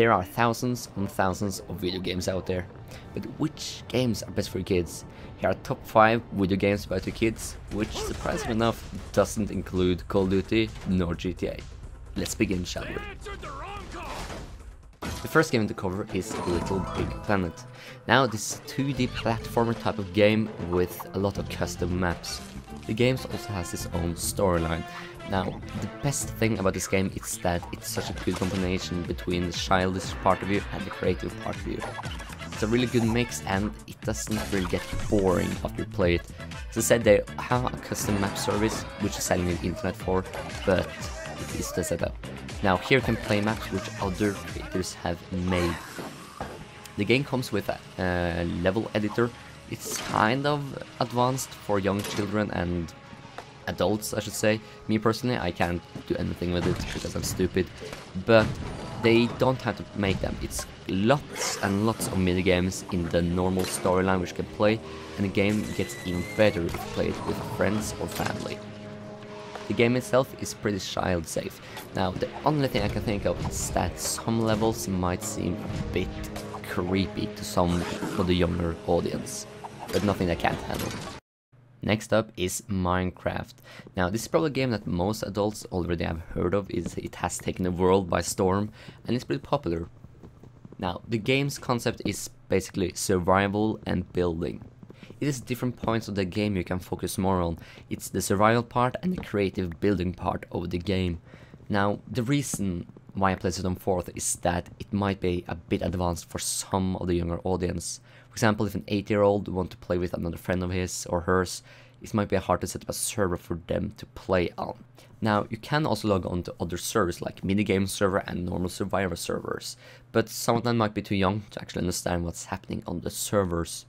There are thousands and thousands of video games out there, but which games are best for your kids? Here are top 5 video games about your kids, which surprisingly enough doesn't include Call of Duty nor GTA. Let's begin, shall we? The first game to cover is Big.Planet. Now this is a 2D platformer type of game with a lot of custom maps. The game also has its own storyline. Now the best thing about this game is that it's such a good combination between the childish part of you and the creative part of you. It's a really good mix and it doesn't really get boring after you play it. As I said, they have a custom map service which is selling the internet for, but it is the setup. Now here you can play maps which other creators have made. The game comes with a level editor. It's kind of advanced for young children and adults, I should say. Me personally, I can't do anything with it because I'm stupid, but they don't have to make them. It's lots and lots of minigames in the normal storyline which you can play, and the game gets even better if you play it with friends or family. The game itself is pretty child safe. Now the only thing I can think of is that some levels might seem a bit creepy to some of the younger audience, but nothing I can't handle. Next up is Minecraft. Now this is probably a game that most adults already have heard of. It has taken the world by storm and it's pretty popular. Now the game's concept is basically survival and building. It is different points of the game you can focus more on. It's the survival part and the creative building part of the game. Now the reason why I place it on 4th is that it might be a bit advanced for some of the younger audience. For example, if an 8-year-old wants to play with another friend of his or hers, it might be hard to set up a server for them to play on. Now, you can also log on to other servers like minigame server and normal survivor servers, but some of them might be too young to actually understand what's happening on the servers.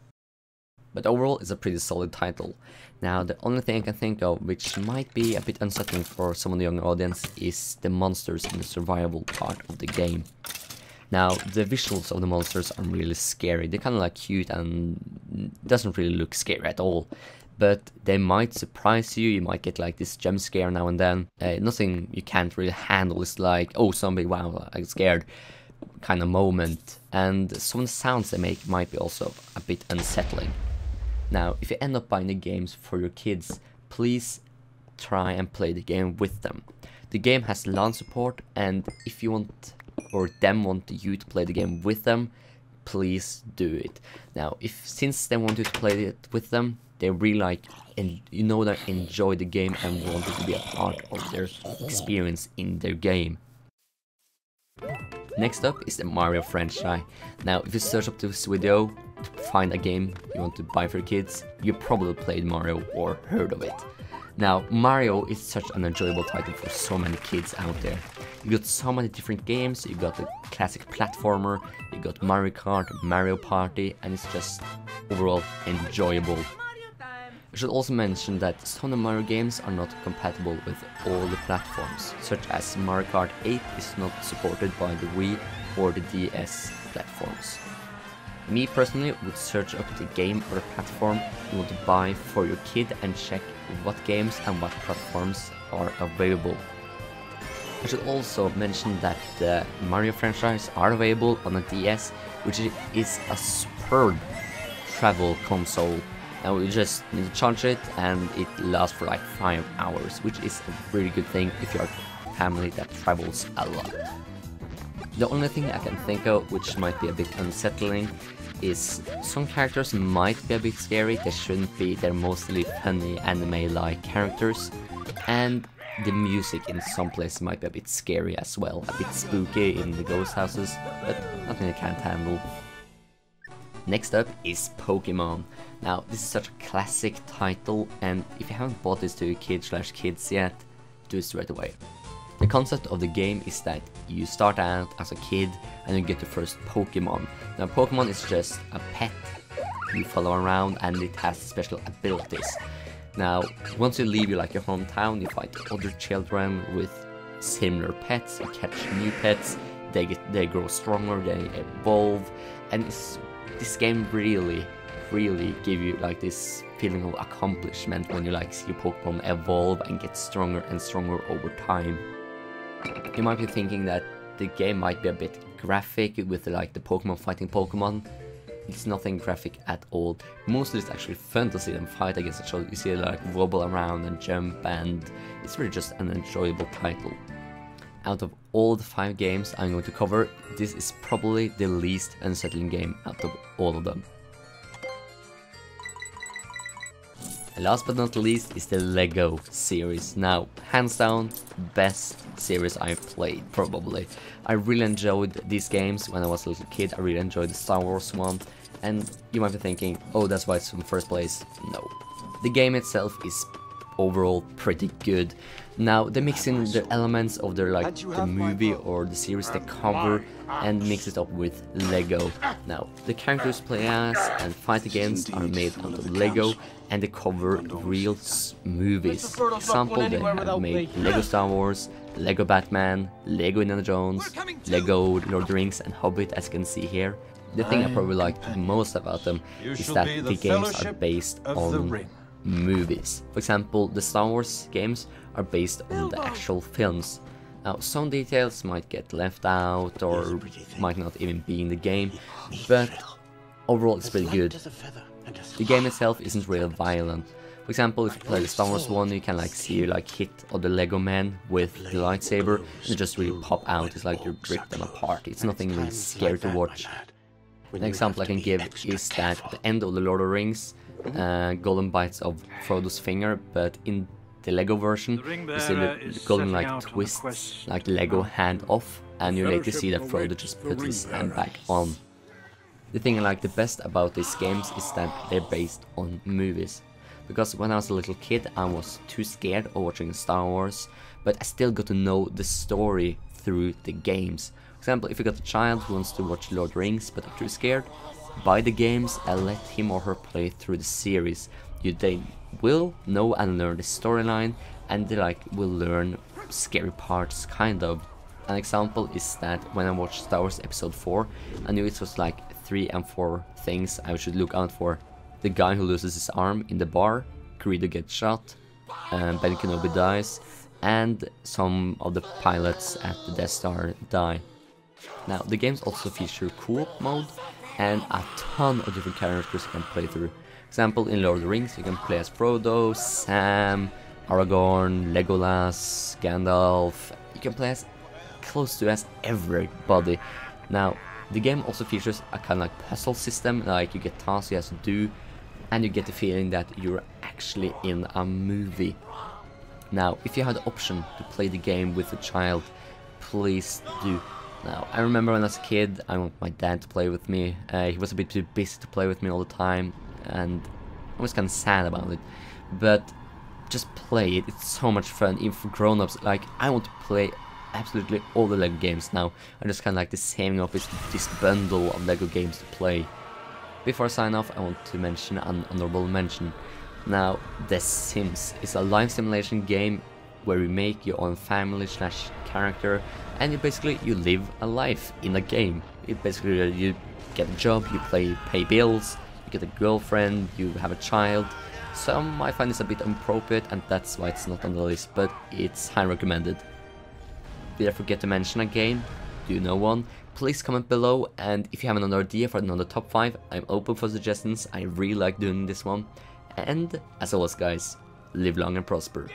But overall, it's a pretty solid title. Now, the only thing I can think of which might be a bit unsettling for some of the younger audience is the monsters in the survival part of the game. Now, the visuals of the monsters are really scary. They're kind of like cute and doesn't really look scary at all. But they might surprise you, you might get like this jump scare now and then. Nothing you can't really handle. It's like, oh zombie, wow, I'm scared kind of moment. And some of the sounds they make might be also a bit unsettling. Now, if you end up buying the games for your kids, please try and play the game with them. The game has LAN support, and if you want or them want you to play the game with them, please do it. Now, since they want you to play it with them, they really like and you know they enjoy the game and want it to be a part of their experience in their game. Next up is the Mario franchise. Now, if you search up this video to find a game you want to buy for your kids, you probably played Mario or heard of it. Now, Mario is such an enjoyable title for so many kids out there. You got so many different games, you got the classic platformer, you got Mario Kart, Mario Party, and it's just overall enjoyable. I should also mention that some of the Mario games are not compatible with all the platforms, such as Mario Kart 8 is not supported by the Wii or the DS platforms. Me personally would search up the game or the platform you want to buy for your kid and check what games and what platforms are available. I should also mention that the Mario franchise are available on a DS, which is a superb travel console. Now you just need to charge it and it lasts for like 5 hours, which is a really good thing if you're a family that travels a lot. The only thing I can think of which might be a bit unsettling is some characters might be a bit scary. They shouldn't be, they're mostly funny anime-like characters, and the music in some places might be a bit scary as well, a bit spooky in the ghost houses, but nothing I can't handle. Next up is Pokemon. Now this is such a classic title, and if you haven't bought this to your kids yet, do it straight away. The concept of the game is that you start out as a kid and you get your first Pokemon. Now Pokemon is just a pet you follow around and it has special abilities. Now once you leave your hometown, you fight other children with similar pets, you catch new pets, they grow stronger, they evolve, and this game really give you like this feeling of accomplishment when you see your Pokemon evolve and get stronger and stronger over time. You might be thinking that the game might be a bit graphic with like the Pokemon fighting Pokemon. It's nothing graphic at all. Mostly it's actually fun to see them fight against each other. You see like wobble around and jump, and it's really just an enjoyable title. Out of all the 5 games I'm going to cover, this is probably the least unsettling game out of all of them. And last but not least is the Lego series. Now, hands down, best series I've played, probably. I really enjoyed these games when I was a little kid. I really enjoyed the Star Wars one. And you might be thinking, oh, that's why it's in the first place. No. The game itself is overall pretty good. Now, they mix in the elements of their like the movie or the series they cover and mix it up with Lego. Now, the characters play as and fight against are made out of Lego, and they cover real movies. For example, they have made Lego Star Wars, Lego Batman, Lego Indiana Jones, Lego Lord of the Rings and Hobbit, as you can see here. The thing I probably like most about them is that the games are based on movies. For example, the Star Wars games are based on the actual films. Now, some details might get left out or might not even be in the game, but overall it's pretty good. The game itself isn't really violent. For example, if you play the Star Wars one, you can like see you like hit other Lego men with the lightsaber and it just really pop out. It's like you rip them apart. It's nothing really scary to watch. An example I can give is that at the end of the Lord of the Rings, Golden bites of Frodo's finger, but in the Lego version, you see the Golden like twists like the Lego hand off, and you later see that Frodo just puts his hand back on. The thing I like the best about these games is that they're based on movies. Because when I was a little kid, I was too scared of watching Star Wars, but I still got to know the story through the games. For example, if you got a child who wants to watch Lord of the Rings but are too scared, buy the games and let him or her play through the series. They will know and learn the storyline, and they like will learn scary parts, kind of. An example is that when I watched Star Wars Episode 4, I knew it was like 3 and 4 things I should look out for. The guy who loses his arm in the bar, Greedo gets shot, Ben Kenobi dies, and some of the pilots at the Death Star die. Now, the games also feature co-op mode and a ton of different characters you can play through. Example, in Lord of the Rings you can play as Frodo, Sam, Aragorn, Legolas, Gandalf. You can play as close to as everybody. Now, the game also features a kind of like puzzle system, like you get tasks you have to do, and you get the feeling that you're actually in a movie. Now, if you had the option to play the game with a child, please do. Now, I remember when I was a kid, I wanted my dad to play with me. He was a bit too busy to play with me all the time, and I was kind of sad about it. But just play it, it's so much fun, even for grown-ups. Like, I want to play absolutely all the Lego games now. I just kind of like the saving up this bundle of Lego games to play. Before I sign off, I want to mention an honorable mention. Now, The Sims is a life simulation game where you make your own family / character, and you live a life in a game. It basically you get a job, you pay bills, you get a girlfriend, you have a child. Some might find this a bit inappropriate, and that's why it's not on the list, but it's highly recommended. Did I forget to mention a game? Do you know one? Please comment below, and if you have another idea for another top 5, I'm open for suggestions. I really like doing this one. And as always guys, live long and prosper.